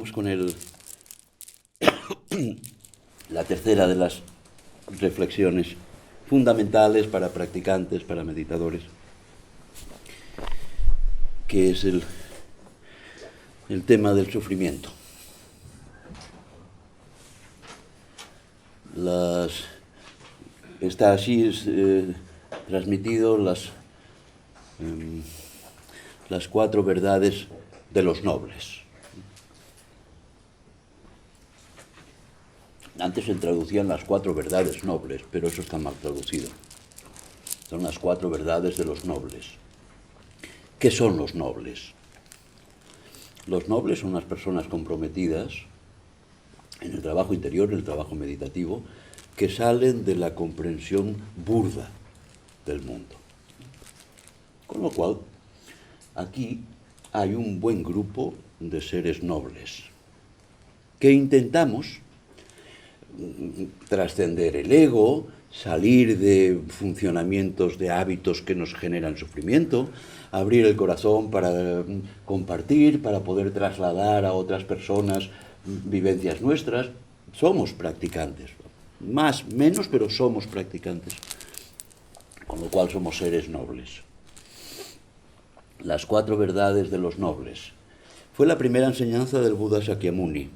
Vamos con la tercera de las reflexiones fundamentales para practicantes, para meditadores, que es el tema del sufrimiento. Está así transmitido las cuatro verdades de los nobles. Antes se traducían las cuatro verdades nobles, pero eso está mal traducido. Son las cuatro verdades de los nobles. ¿Qué son los nobles? Los nobles son las personas comprometidas en el trabajo interior, en el trabajo meditativo, que salen de la comprensión burda del mundo. Con lo cual, aquí hay un buen grupo de seres nobles que intentamos trascender el ego, salir de funcionamientos de hábitos que nos generan sufrimiento, abrir el corazón para compartir, para poder trasladar a otras personas vivencias nuestras. Somos practicantes, más, menos, pero somos practicantes, con lo cual somos seres nobles. Las cuatro verdades de los nobles. Fue la primera enseñanza del Buda Shakyamuni,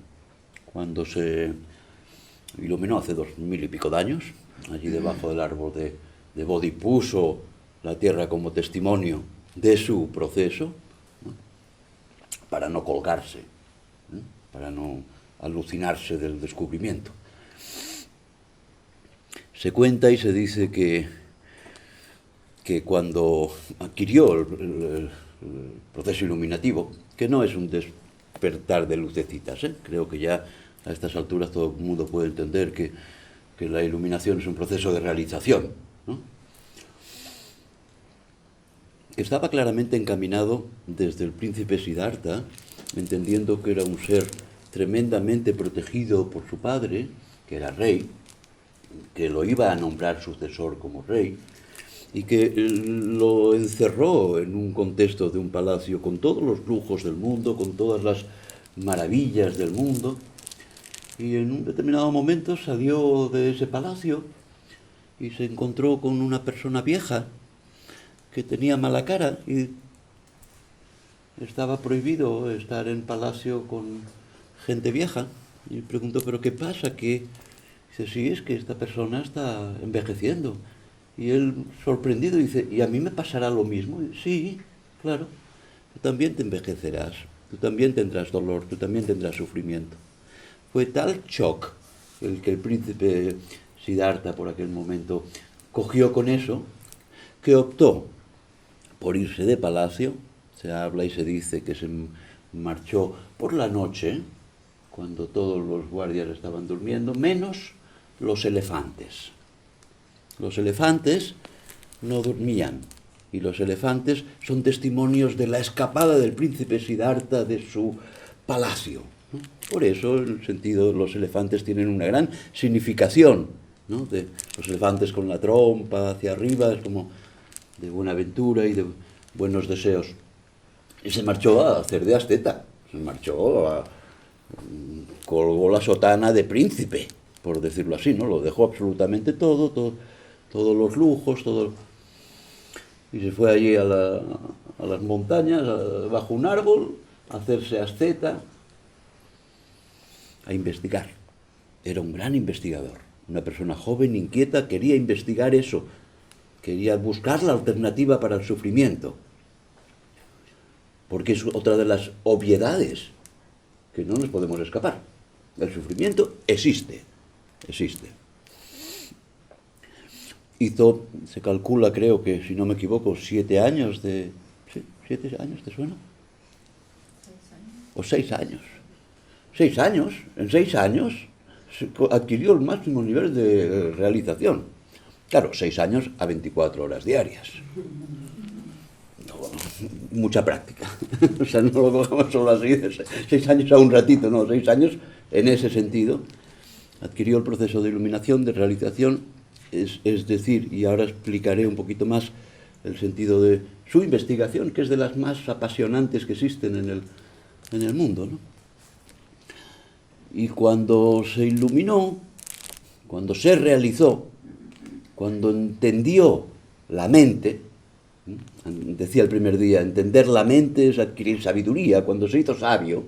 cuando se iluminó hace 2000 y pico de años, allí debajo del árbol de Bodhi, puso la tierra como testimonio de su proceso, ¿no? Para no colgarse, ¿no? Para no alucinarse del descubrimiento. Se cuenta y se dice que cuando adquirió el proceso iluminativo, que no es un despertar de lucecitas, creo que ya a estas alturas todo el mundo puede entender que la iluminación es un proceso de realización, ¿no? Que estaba claramente encaminado desde el príncipe Siddhartha, entendiendo que era un ser tremendamente protegido por su padre, que era rey, que lo iba a nombrar sucesor como rey, y que lo encerró en un contexto de un palacio con todos los lujos del mundo, con todas las maravillas del mundo. Y en un determinado momento salió de ese palacio y se encontró con una persona vieja que tenía mala cara y estaba prohibido estar en palacio con gente vieja. Y preguntó, ¿pero qué pasa? Dice, sí, es que esta persona está envejeciendo. Y él, sorprendido, dice, ¿y a mí me pasará lo mismo? Y, sí, claro, tú también te envejecerás, tú también tendrás dolor, tú también tendrás sufrimiento. Fue tal shock el que el príncipe Siddhartha por aquel momento cogió con eso, que optó por irse de palacio. Se habla y se dice que se marchó por la noche, cuando todos los guardias estaban durmiendo, menos los elefantes. Los elefantes no dormían, y los elefantes son testimonios de la escapada del príncipe Siddhartha de su palacio, ¿no? Por eso el sentido de los elefantes tienen una gran significación, ¿no? De los elefantes con la trompa hacia arriba, es como de buena aventura y de buenos deseos. Y se marchó a hacer de asceta, colgó la sotana de príncipe, por decirlo así, ¿no? Lo dejó absolutamente todo, todos los lujos, todo. Y se fue allí a las montañas, bajo un árbol, a hacerse asceta, a investigar. Era un gran investigador, una persona joven, inquieta, quería investigar eso, quería buscar la alternativa para el sufrimiento, porque es otra de las obviedades que no nos podemos escapar. El sufrimiento existe. Hizo, se calcula, creo que, si no me equivoco, 7 años de... ¿Sí? ¿7 años te suena? 6 años. O 6 años. 6 años. En 6 años adquirió el máximo nivel de realización. Claro, 6 años a 24 horas diarias. No, mucha práctica. O sea, no lo cogemos solo así, 6 años a un ratito, no, 6 años en ese sentido. Adquirió el proceso de iluminación, de realización. Es decir, y ahora explicaré un poquito más el sentido de su investigación, que es de las más apasionantes que existen en el mundo, ¿no? Y cuando se iluminó, cuando se realizó, cuando entendió la mente, decía el primer día, entender la mente es adquirir sabiduría. Cuando se hizo sabio,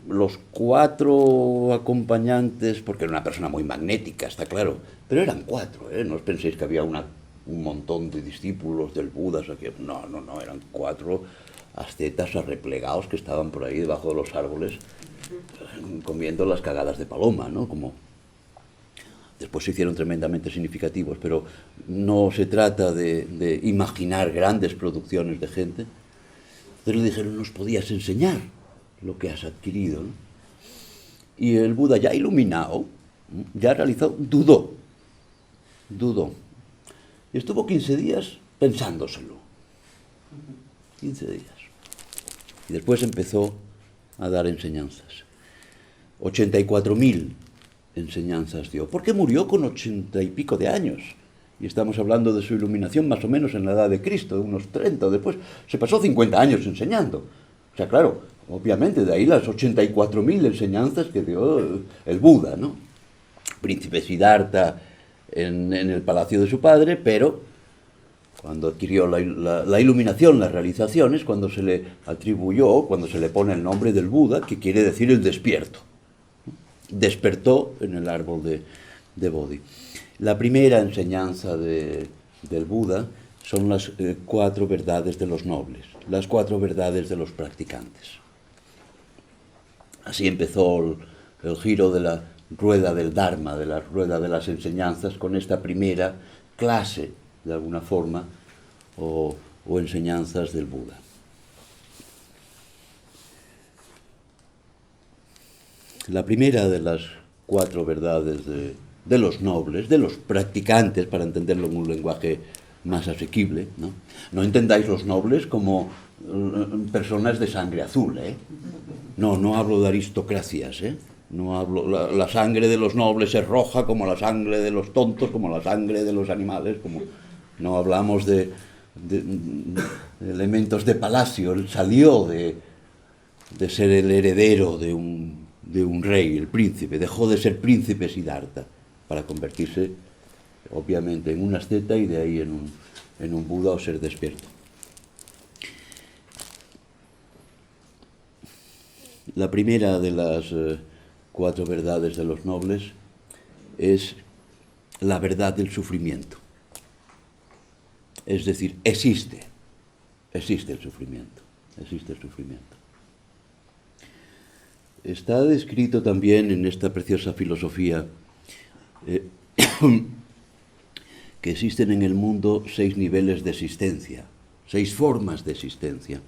los 4 acompañantes, porque era una persona muy magnética, está claro, pero eran 4, ¿eh? No os penséis que había un montón de discípulos del Buda, no, eran 4 ascetas arreplegados que estaban por ahí debajo de los árboles comiendo las cagadas de paloma, ¿no? Como después se hicieron tremendamente significativos, pero no se trata de imaginar grandes producciones de gente. Entonces le dijeron, nos podías enseñar lo que has adquirido, ¿no? Y el Buda, ya iluminado, ya realizado, dudó. Y estuvo 15 días pensándoselo. 15 días. Y después empezó a dar enseñanzas. 84.000 enseñanzas dio. Porque murió con 80 y pico de años. Y estamos hablando de su iluminación más o menos en la edad de Cristo, de unos 30 o después. Se pasó 50 años enseñando. O sea, claro, obviamente, de ahí las 84.000 enseñanzas que dio el Buda, ¿no? Príncipe Siddhartha en el palacio de su padre, pero cuando adquirió la iluminación, las realizaciones, cuando se le atribuyó, cuando se le pone el nombre del Buda, que quiere decir el despierto. Despertó en el árbol de Bodhi. La primera enseñanza del Buda son las 4 verdades de los nobles, las 4 verdades de los practicantes. Así empezó el giro de la rueda del Dharma, de la rueda de las enseñanzas, con esta primera clase, de alguna forma, o enseñanzas del Buda. La primera de las 4 verdades de los nobles, de los practicantes, para entenderlo en un lenguaje más asequible, ¿no? No entendáis los nobles como personas de sangre azul, ¿eh? No hablo de aristocracias, ¿eh? No hablo, la sangre de los nobles es roja como la sangre de los tontos, como la sangre de los animales, no hablamos de elementos de palacio. Él salió de ser el heredero de un rey, el príncipe, dejó de ser príncipe Siddhartha para convertirse obviamente en un asceta y de ahí en un Buda o ser despierto. La primera de las 4 verdades de los nobles es la verdad del sufrimiento. Es decir, existe el sufrimiento, Está descrito también en esta preciosa filosofía que existen en el mundo 6 niveles de existencia, 6 formas de existencia.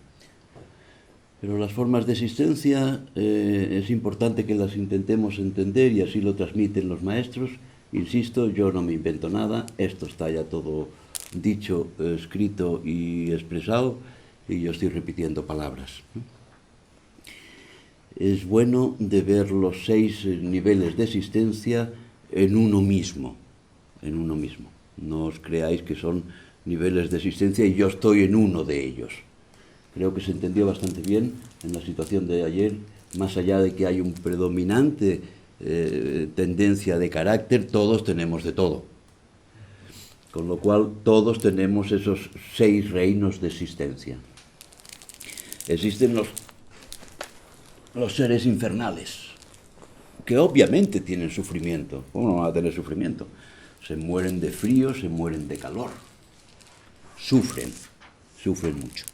Pero las formas de existencia es importante que las intentemos entender y así lo transmiten los maestros. Insisto, yo no me invento nada, esto está ya todo dicho, escrito y expresado, y yo estoy repitiendo palabras. Es bueno de ver los 6 niveles de existencia en uno mismo. No os creáis que son niveles de existencia y yo estoy en uno de ellos. Creo que se entendió bastante bien en la situación de ayer, más allá de que hay un predominante tendencia de carácter, todos tenemos de todo. Con lo cual, todos tenemos esos 6 reinos de existencia. Existen los seres infernales, que obviamente tienen sufrimiento. ¿Cómo no van a tener sufrimiento? Se mueren de frío, se mueren de calor. Sufren mucho.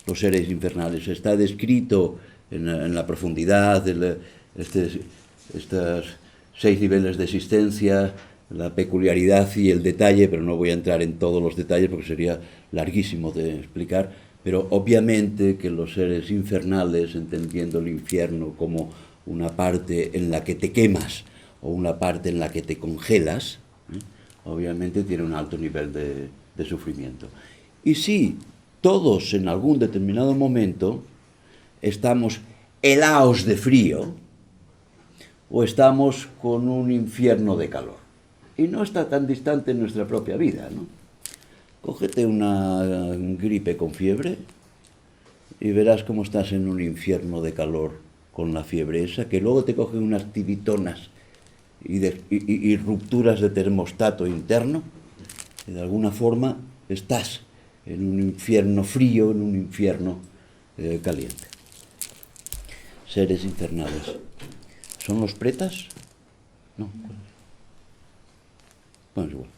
Los seres infernales está descrito en la profundidad de estos 6 niveles de existencia, la peculiaridad y el detalle, pero no voy a entrar en todos los detalles porque sería larguísimo de explicar, pero obviamente que los seres infernales, entendiendo el infierno como una parte en la que te quemas o una parte en la que te congelas, obviamente tiene un alto nivel de sufrimiento. Y sí, todos en algún determinado momento estamos helados de frío o estamos con un infierno de calor. Y no está tan distante en nuestra propia vida, ¿no? Cógete una gripe con fiebre y verás cómo estás en un infierno de calor con la fiebre esa, que luego te cogen unas tiritonas y rupturas de termostato interno, y de alguna forma estás en un infierno frío, en un infierno caliente. Seres infernales. ¿Son los pretas? No. Bueno, es igual.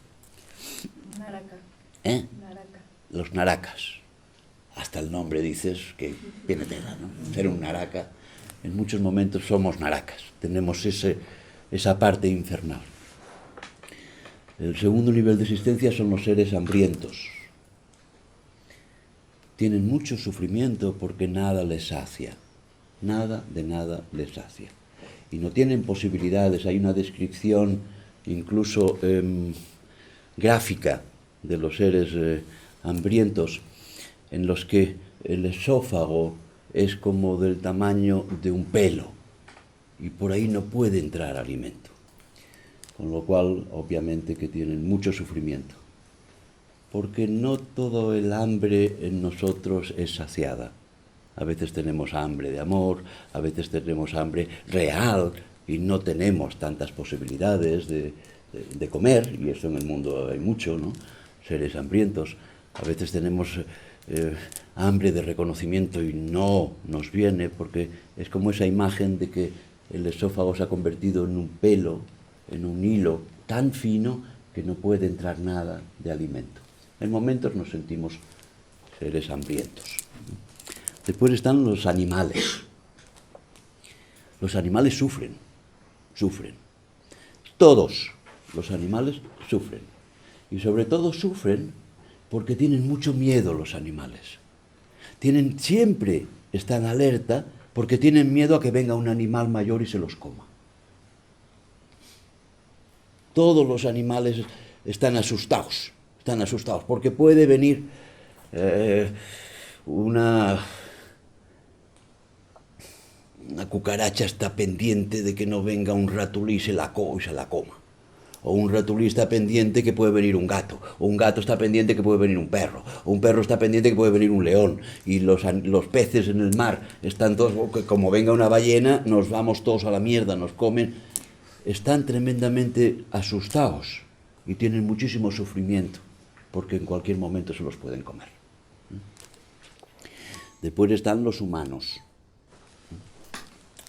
Naraka. Naraka. Los narakas. Hasta el nombre dices que viene tela, ¿no? Ser un naraka. En muchos momentos somos narakas. Tenemos esa parte infernal. El segundo nivel de existencia son los seres hambrientos. Tienen mucho sufrimiento porque nada les sacia. Nada de nada les sacia. Y no tienen posibilidades. Hay una descripción incluso gráfica de los seres hambrientos, en los que el esófago es como del tamaño de un pelo y por ahí no puede entrar alimento, con lo cual obviamente que tienen mucho sufrimiento, porque no todo el hambre en nosotros es saciada. A veces tenemos hambre de amor, a veces tenemos hambre real y no tenemos tantas posibilidades de comer, y eso en el mundo hay mucho, ¿no? Seres hambrientos. A veces tenemos hambre de reconocimiento y no nos viene, porque es como esa imagen de que el esófago se ha convertido en un pelo, en un hilo tan fino que no puede entrar nada de alimento. En momentos nos sentimos seres hambrientos. Después están los animales. Los animales sufren. Todos los animales sufren. Y sobre todo sufren porque tienen mucho miedo los animales. Siempre están alerta porque tienen miedo a que venga un animal mayor y se los coma. Todos los animales están asustados, porque puede venir una cucaracha está pendiente de que no venga un ratulí y se la coma. O un ratulí está pendiente que puede venir un gato. O un gato está pendiente que puede venir un perro. O un perro está pendiente que puede venir un león. Y los peces en el mar están todos, como venga una ballena, nos vamos todos a la mierda, nos comen. Están tremendamente asustados y tienen muchísimo sufrimiento, porque en cualquier momento se los pueden comer. Después están los humanos,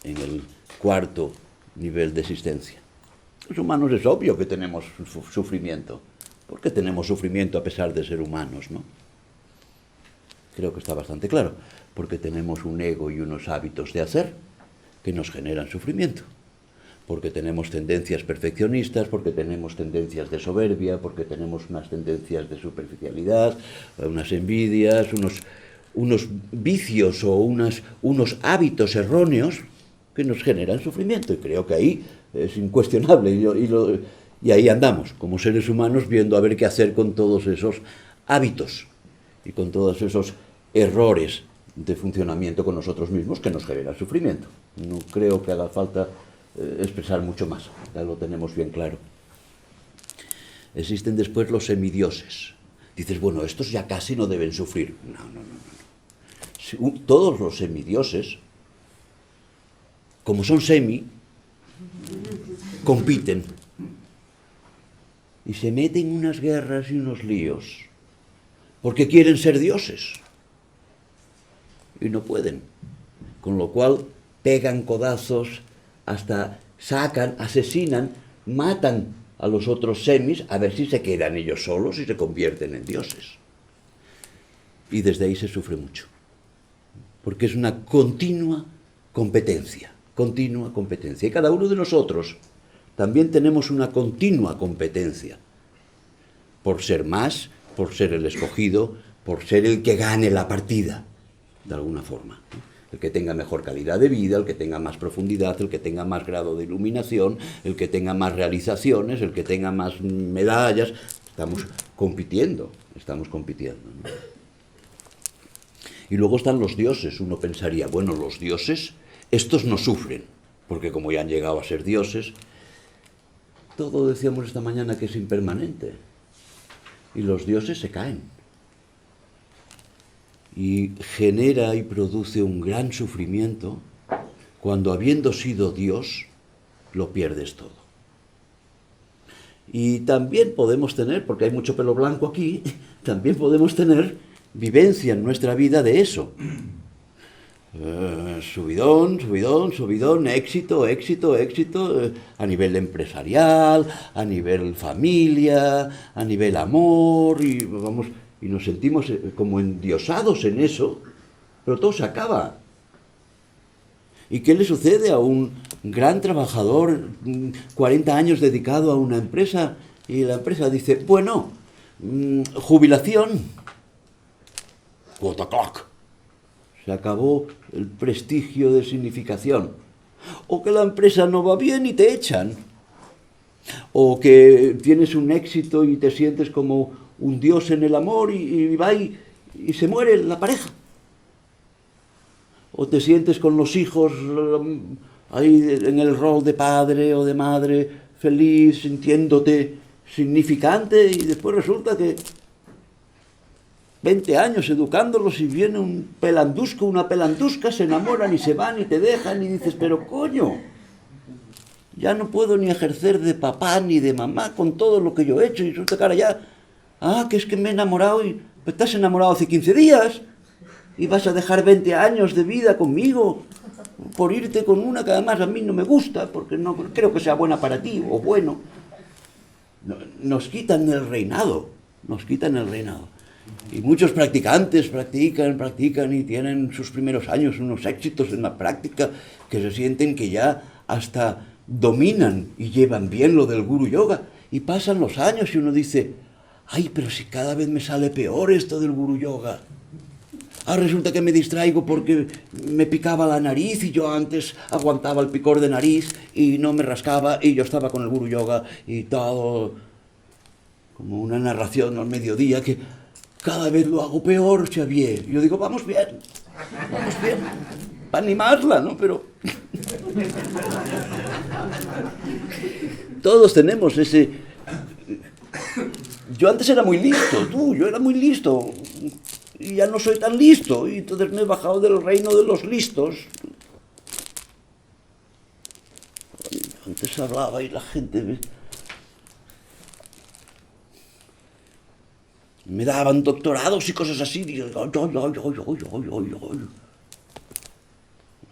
en el cuarto nivel de existencia. Los humanos es obvio que tenemos sufrimiento. ¿Por qué tenemos sufrimiento a pesar de ser humanos, no? Creo que está bastante claro. Porque tenemos un ego y unos hábitos de hacer que nos generan sufrimiento. Porque tenemos tendencias perfeccionistas, porque tenemos tendencias de soberbia, porque tenemos unas tendencias de superficialidad, unas envidias, unos vicios o unos hábitos erróneos que nos generan sufrimiento, y creo que ahí es incuestionable, y ahí andamos, como seres humanos, viendo a ver qué hacer con todos esos hábitos y con todos esos errores de funcionamiento con nosotros mismos que nos generan sufrimiento. No creo que haga falta expresar mucho más, ya lo tenemos bien claro. Existen después los semidioses. Dices, bueno, estos ya casi no deben sufrir. No. Todos los semidioses, como son compiten y se meten unas guerras y unos líos porque quieren ser dioses y no pueden, con lo cual pegan codazos, hasta asesinan, matan a los otros semis a ver si se quedan ellos solos y se convierten en dioses, y desde ahí se sufre mucho porque es una continua competencia. Y cada uno de nosotros también tenemos una continua competencia por ser más, por ser el escogido, por ser el que gane la partida, de alguna forma. El que tenga mejor calidad de vida, el que tenga más profundidad, el que tenga más grado de iluminación, el que tenga más realizaciones, el que tenga más medallas. Estamos compitiendo, ¿no? Y luego están los dioses. Uno pensaría, bueno, los dioses, estos no sufren, porque como ya han llegado a ser dioses, todo decíamos esta mañana que es impermanente. Y los dioses se caen. Y genera y produce un gran sufrimiento cuando habiendo sido Dios, lo pierdes todo. Y también podemos tener, porque hay mucho pelo blanco aquí, también podemos tener vivencia en nuestra vida de eso. Subidón, subidón, subidón, éxito, éxito, éxito, a nivel empresarial, a nivel familia, a nivel amor, y vamos, y nos sentimos como endiosados en eso, pero todo se acaba. ¿Y qué le sucede a un gran trabajador, 40 años dedicado a una empresa, y la empresa dice, bueno, jubilación, 4 o'clock? Se acabó el prestigio de significación. O que la empresa no va bien y te echan. O que tienes un éxito y te sientes como un dios en el amor y va y se muere la pareja. O te sientes con los hijos ahí en el rol de padre o de madre, feliz, sintiéndote significante, y después resulta que 20 años educándolos y viene un pelandusco, una pelandusca, se enamoran y se van y te dejan y dices, pero coño, ya no puedo ni ejercer de papá ni de mamá con todo lo que yo he hecho, y resulta que ahora ya, que es que me he enamorado y pues estás enamorado hace 15 días y vas a dejar 20 años de vida conmigo por irte con una que además a mí no me gusta porque no creo que sea buena para ti o bueno. Nos quitan el reinado, nos quitan el reinado. Y muchos practicantes practican y tienen sus primeros años unos éxitos en la práctica que se sienten que ya hasta dominan y llevan bien lo del Guru Yoga. Y pasan los años y uno dice, ay, pero si cada vez me sale peor esto del Guru Yoga. Resulta que me distraigo porque me picaba la nariz y yo antes aguantaba el picor de nariz y no me rascaba y yo estaba con el Guru Yoga y todo como una narración al mediodía que cada vez lo hago peor, Xavier. Yo digo, vamos bien, para animarla, ¿no? Pero todos tenemos ese... Yo antes era muy listo, yo era muy listo, y ya no soy tan listo, y entonces me he bajado del reino de los listos. Antes hablaba y la gente me daban doctorados y cosas así, y yo, una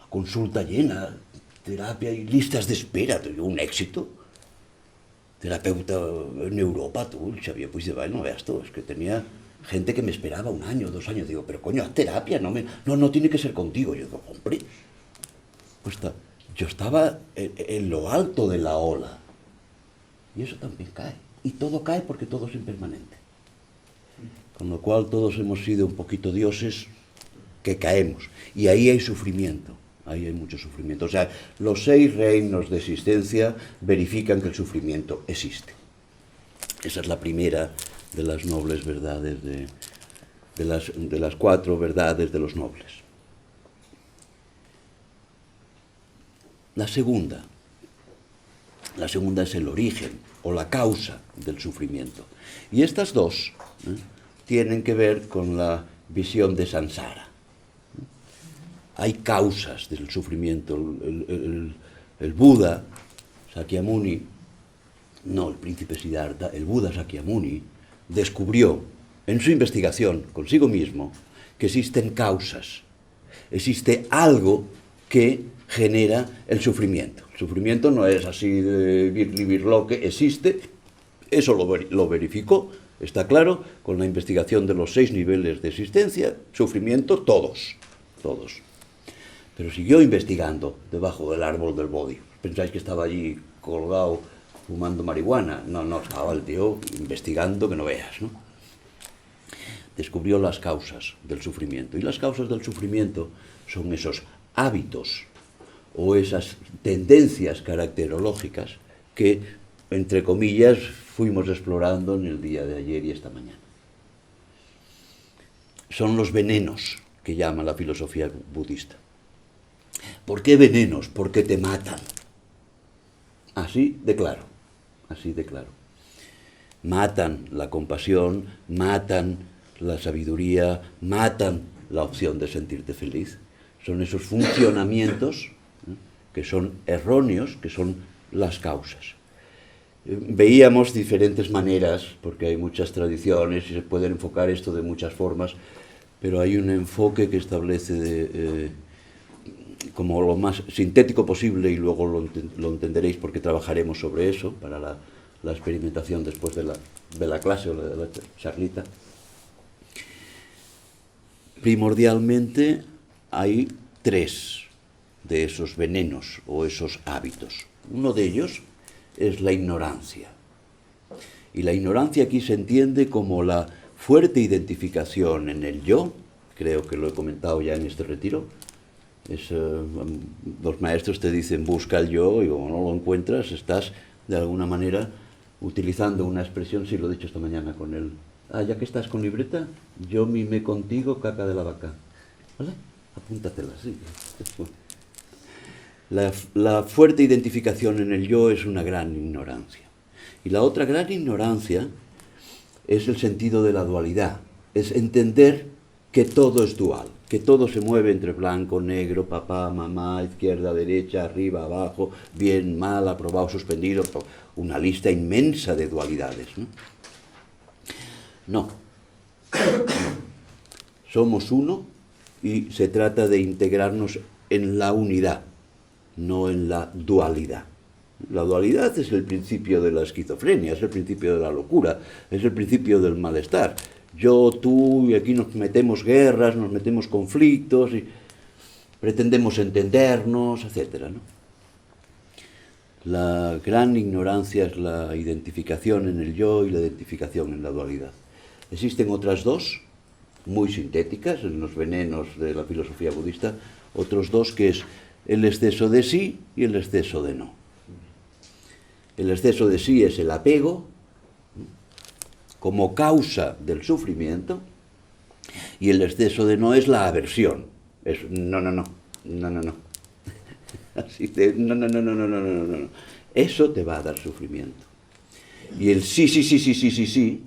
consulta llena, terapia y listas de espera, un éxito. Terapeuta en Europa, el Xavier Puigdevall, no veas tú, es que tenía gente que me esperaba 1 año, 2 años, digo, pero coño, haz terapia, no tiene que ser contigo. Yo digo, hombre, pues yo estaba en lo alto de la ola, y eso también cae, y todo cae porque todo es impermanente. Con lo cual todos hemos sido un poquito dioses que caemos. Y ahí hay sufrimiento, ahí hay mucho sufrimiento. O sea, los 6 reinos de existencia verifican que el sufrimiento existe. Esa es la primera de las nobles verdades, de las 4 verdades de los nobles. La segunda es el origen o la causa del sufrimiento. Y estas dos tienen que ver con la visión de Sansara. Hay causas del sufrimiento. El Buda, Sakyamuni, no el príncipe Siddhartha, el Buda Sakyamuni, descubrió en su investigación consigo mismo que existen causas. Existe algo que genera el sufrimiento. El sufrimiento no es así de birli-birloque, existe. Eso lo verificó. Está claro, con la investigación de los 6 niveles de existencia, sufrimiento, todos. Pero siguió investigando debajo del árbol del Bodhi. ¿Pensáis que estaba allí colgado fumando marihuana? No, estaba el tío investigando que no veas, ¿no? Descubrió las causas del sufrimiento. Y las causas del sufrimiento son esos hábitos o esas tendencias caracterológicas que, entre comillas, fuimos explorando en el día de ayer y esta mañana. Son los venenos que llama la filosofía budista. ¿Por qué venenos? Porque te matan. Así de claro. Matan la compasión, matan la sabiduría, matan la opción de sentirte feliz. Son esos funcionamientos que son erróneos, que son las causas. Veíamos diferentes maneras, porque hay muchas tradiciones y se puede enfocar esto de muchas formas, pero hay un enfoque que establece como lo más sintético posible, y luego lo entenderéis porque trabajaremos sobre eso para la experimentación después de la clase o de la charlita. Primordialmente hay 3 de esos venenos o esos hábitos. Uno de ellos es la ignorancia. Y la ignorancia aquí se entiende como la fuerte identificación en el yo, creo que lo he comentado ya en este retiro. Los maestros te dicen busca el yo, y como no lo encuentras, estás de alguna manera utilizando una expresión, sí lo he dicho esta mañana con él. Ya que estás con libreta, yo mimé contigo caca de la vaca. ¿Vale? Apúntatela, sí. La fuerte identificación en el yo es una gran ignorancia. Y la otra gran ignorancia es el sentido de la dualidad. Es entender que todo es dual, que todo se mueve entre blanco, negro, papá, mamá, izquierda, derecha, arriba, abajo, bien, mal, aprobado, suspendido, una lista inmensa de dualidades, ¿no? No. Somos uno y se trata de integrarnos en la unidad, no en la dualidad. La dualidad es el principio de la esquizofrenia, es el principio de la locura, es el principio del malestar. Yo, tú, y aquí nos metemos guerras, nos metemos conflictos, y pretendemos entendernos, etc., ¿no? La gran ignorancia es la identificación en el yo y la identificación en la dualidad. Existen otras 2, muy sintéticas, en los venenos de la filosofía budista, otros 2 que es el exceso de sí y el exceso de no. El exceso de sí es el apego como causa del sufrimiento, y el exceso de no es la aversión. Es no. Así de no. Eso te va a dar sufrimiento. Y el sí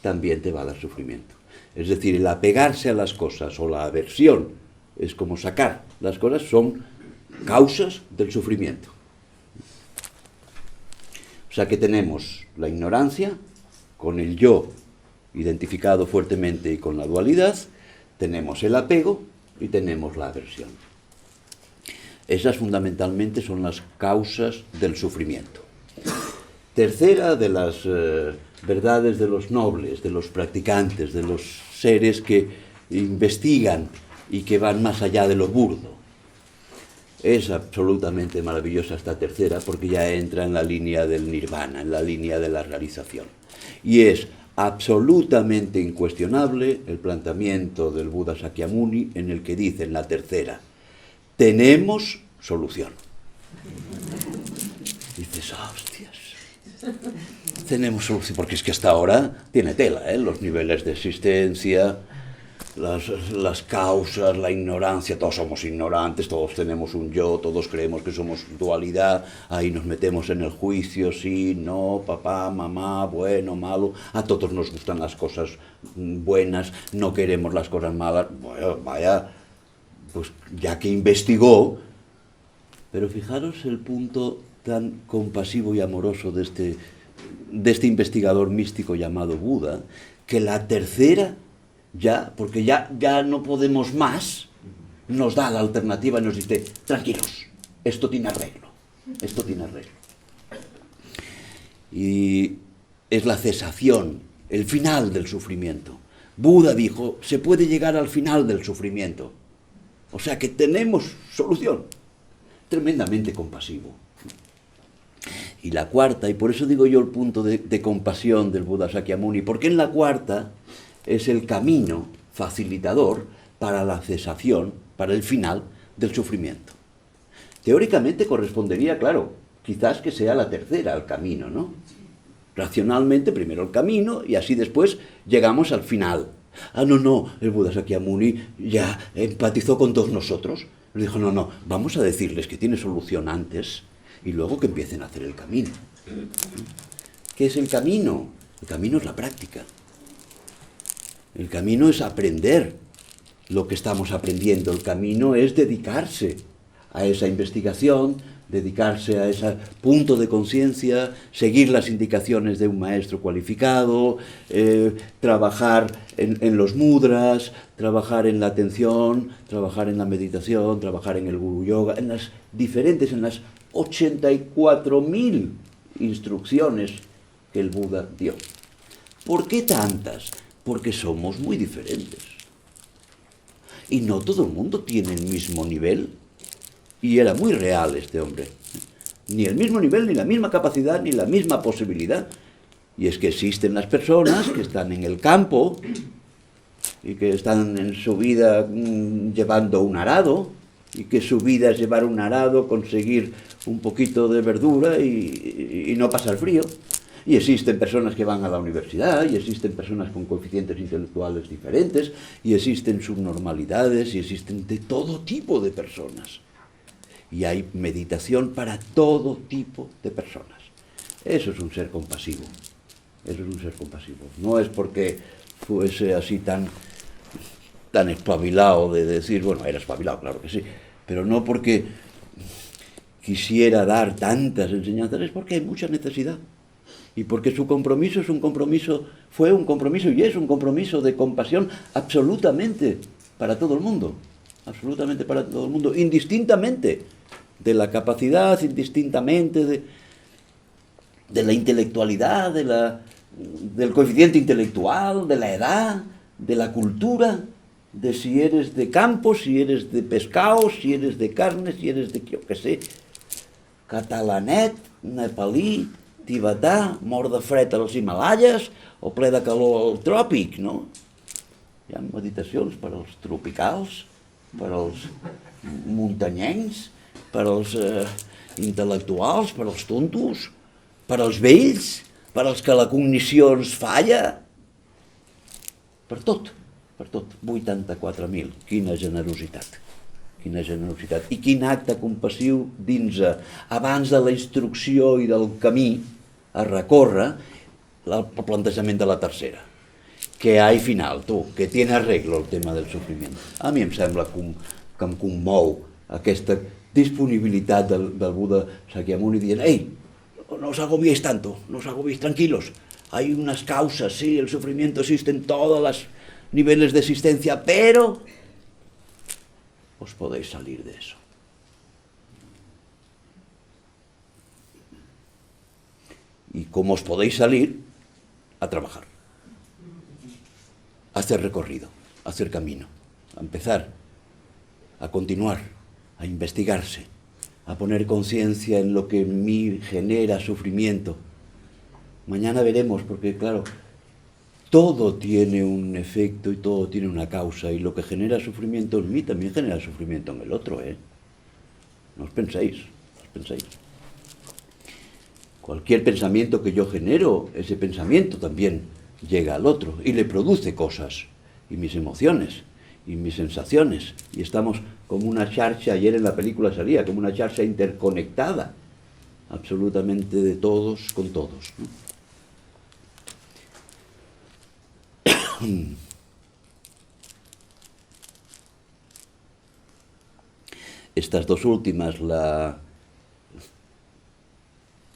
también te va a dar sufrimiento. Es decir, el apegarse a las cosas o la aversión es como sacar las cosas, son causas del sufrimiento. O sea que tenemos la ignorancia con el yo identificado fuertemente y con la dualidad, tenemos el apego y tenemos la aversión. Esas fundamentalmente son las causas del sufrimiento. Tercera de las verdades de los nobles, de los practicantes, de los seres que investigan y que van más allá de lo burdo. Es absolutamente maravillosa esta tercera porque ya entra en la línea del nirvana, en la línea de la realización. Y es absolutamente incuestionable el planteamiento del Buda Sakyamuni en el que dice en la tercera: tenemos solución. Dices, hostias, tenemos solución, porque es que hasta ahora tiene tela, los niveles de existencia, las causas, la ignorancia, todos somos ignorantes, todos tenemos un yo, todos creemos que somos dualidad, ahí nos metemos en el juicio, sí, no, papá, mamá, bueno, malo, a todos nos gustan las cosas buenas, no queremos las cosas malas, bueno, vaya, pues ya que investigó, pero fijaros el punto tan compasivo y amoroso de este investigador místico llamado Buda, que la tercera ya, porque ya no podemos más, nos da la alternativa y nos dice, tranquilos, esto tiene arreglo. Y es la cesación, el final del sufrimiento. Buda dijo, se puede llegar al final del sufrimiento. O sea que tenemos solución. Tremendamente compasivo. Y la cuarta, y por eso digo yo el punto de compasión del Buda Sakyamuni, porque en la cuarta es el camino facilitador para la cesación, para el final del sufrimiento. Teóricamente correspondería, claro, quizás que sea la tercera el camino, ¿no? Racionalmente primero el camino y así después llegamos al final. No, el Buda Sakyamuni ya empatizó con todos nosotros. Le dijo, no, vamos a decirles que tiene solución antes y luego que empiecen a hacer el camino. ¿Qué es el camino? El camino es la práctica. El camino es aprender lo que estamos aprendiendo. El camino es dedicarse a esa investigación, dedicarse a ese punto de conciencia, seguir las indicaciones de un maestro cualificado, trabajar en los mudras, trabajar en la atención, trabajar en la meditación, trabajar en el guru yoga, en las 84.000 instrucciones que el Buda dio. ¿Por qué tantas? Porque somos muy diferentes. Y no todo el mundo tiene el mismo nivel. Y era muy real este hombre. Ni el mismo nivel, ni la misma capacidad, ni la misma posibilidad. Y es que existen las personas que están en el campo y que están en su vida llevando un arado, y que su vida es llevar un arado, conseguir un poquito de verdura y no pasar frío. Y existen personas que van a la universidad, y existen personas con coeficientes intelectuales diferentes, y existen subnormalidades, y existen de todo tipo de personas. Y hay meditación para todo tipo de personas. Eso es un ser compasivo. Eso es un ser compasivo. No es porque fuese así tan espabilado de decir, bueno, era espabilado, claro que sí, pero no porque quisiera dar tantas enseñanzas, es porque hay mucha necesidad. Y porque su compromiso es un compromiso, fue un compromiso y es un compromiso de compasión absolutamente para todo el mundo. Absolutamente para todo el mundo, indistintamente de la capacidad, indistintamente de la intelectualidad, del coeficiente intelectual, de la edad, de la cultura, de si eres de campo, si eres de pescado, si eres de carne, si eres de, jo què sé, catalanet, nepalí, tibetà, mort de fred als Himalayas o ple de calor al tròpic, no? Hi ha meditacions per als tropicals, per als muntanyencs, per als intel·lectuals, per als tontos, per als vells, per als que la cognició ens falla, per tot, 84.000. Quina generositat, quina generositat. I quin acte compassiu dins, abans de la instrucció i del camí a recórrer, el plantejament de la tercera. Que hay final, tu, que tiene arreglo el tema del sofriment. A mi em sembla que em commou aquesta disponibilitat del Buda Sakyamuni dient, ei, no os agobiéis tanto, no os agobiéis, tranquilos, hay unas causas, sí, el sufrimiento existe en todos los niveles de existencia, pero os podéis salir de eso. ¿Y cómo os podéis salir? A trabajar, a hacer recorrido, a hacer camino, a empezar, a continuar, a investigarse, a poner conciencia en lo que en mí genera sufrimiento. Mañana veremos, porque claro, todo tiene un efecto y todo tiene una causa, y lo que genera sufrimiento en mí también genera sufrimiento en el otro, ¿eh? No os penséis, no os penséis. Cualquier pensamiento que yo genero, ese pensamiento también llega al otro y le produce cosas, y mis emociones, y mis sensaciones, y estamos como una xarxa, ayer en la película salía, como una xarxa interconectada, absolutamente de todos con todos, ¿no? Estas dos últimas, la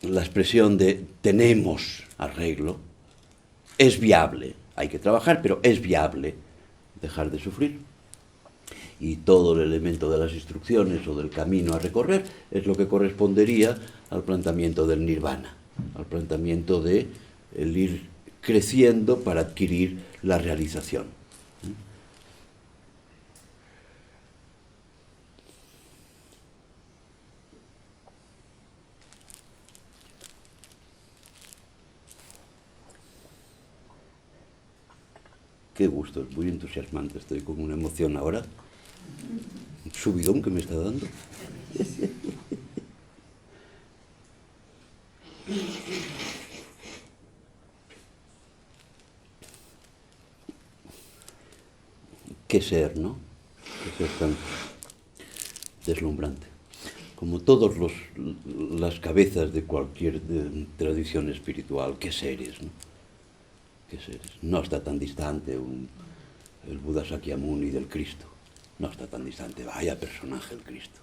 expresión de tenemos arreglo, es viable, hay que trabajar, pero es viable dejar de sufrir. Y todo el elemento de las instrucciones o del camino a recorrer es lo que correspondería al planteamiento del nirvana, al planteamiento de el ir creciendo para adquirir la realización. Qué gusto, es muy entusiasmante, estoy con una emoción ahora, un subidón que me está dando. Qué ser, ¿no? Qué ser tan deslumbrante. Como todas las cabezas de cualquier tradición espiritual, qué seres, ¿no? Qué seres. No está tan distante el Buda Sakyamuni del Cristo. No está tan distante. Vaya personaje el Cristo.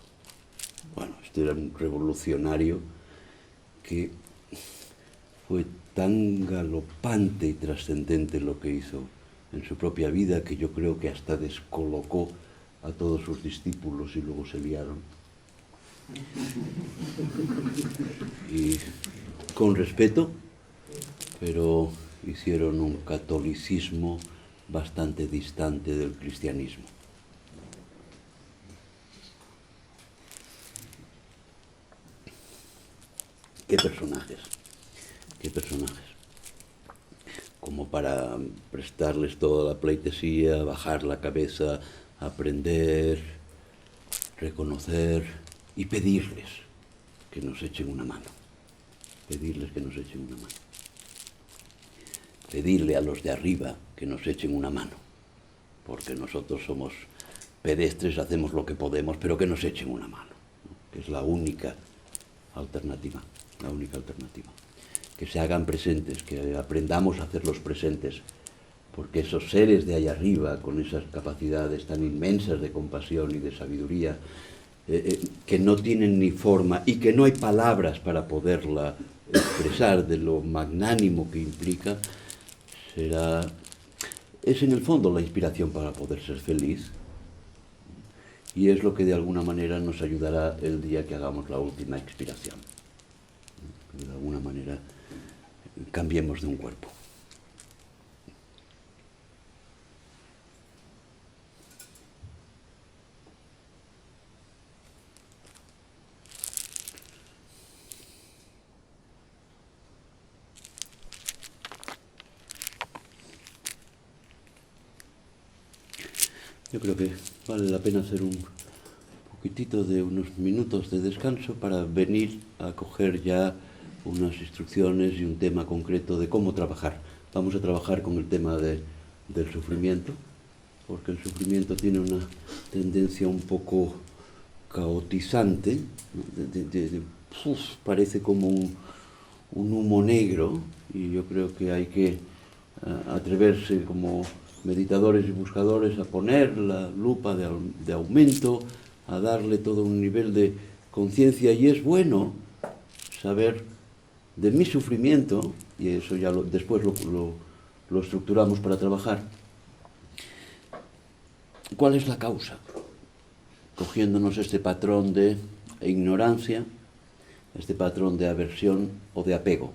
Bueno, este era un revolucionario que fue tan galopante y trascendente lo que hizo en su propia vida que yo creo que hasta descolocó a todos sus discípulos y luego se liaron. Y con respeto, pero hicieron un catolicismo bastante distante del cristianismo. Qué personajes, qué personajes. Como para prestarles toda la pleitesía, bajar la cabeza, aprender, reconocer y pedirles que nos echen una mano. Pedirles que nos echen una mano. Pedirle a los de arriba que nos echen una mano. Porque nosotros somos pedestres, hacemos lo que podemos, pero que nos echen una mano, ¿no? Que es la única alternativa. La única alternativa. Que se hagan presentes, que aprendamos a hacerlos presentes, porque esos seres de ahí arriba, con esas capacidades tan inmensas de compasión y de sabiduría, que no tienen ni forma y que no hay palabras para poderla expresar de lo magnánimo que implica, es en el fondo la inspiración para poder ser feliz, y es lo que de alguna manera nos ayudará el día que hagamos la última expiración. Que de alguna manera cambiemos de un cuerpo. Yo creo que vale la pena hacer un poquitito de unos minutos de descanso para venir a coger ya unas instrucciones y un tema concreto de cómo trabajar. Vamos a trabajar con el tema del sufrimiento, porque el sufrimiento tiene una tendencia un poco caotizante, ¿no? Parece como un humo negro, y yo creo que hay que atreverse como meditadores y buscadores a poner la lupa de aumento, a darle todo un nivel de conciencia, y es bueno saber de mi sufrimiento, y eso ya después lo estructuramos para trabajar, cuál es la causa, cogiéndonos este patrón de ignorancia, este patrón de aversión o de apego.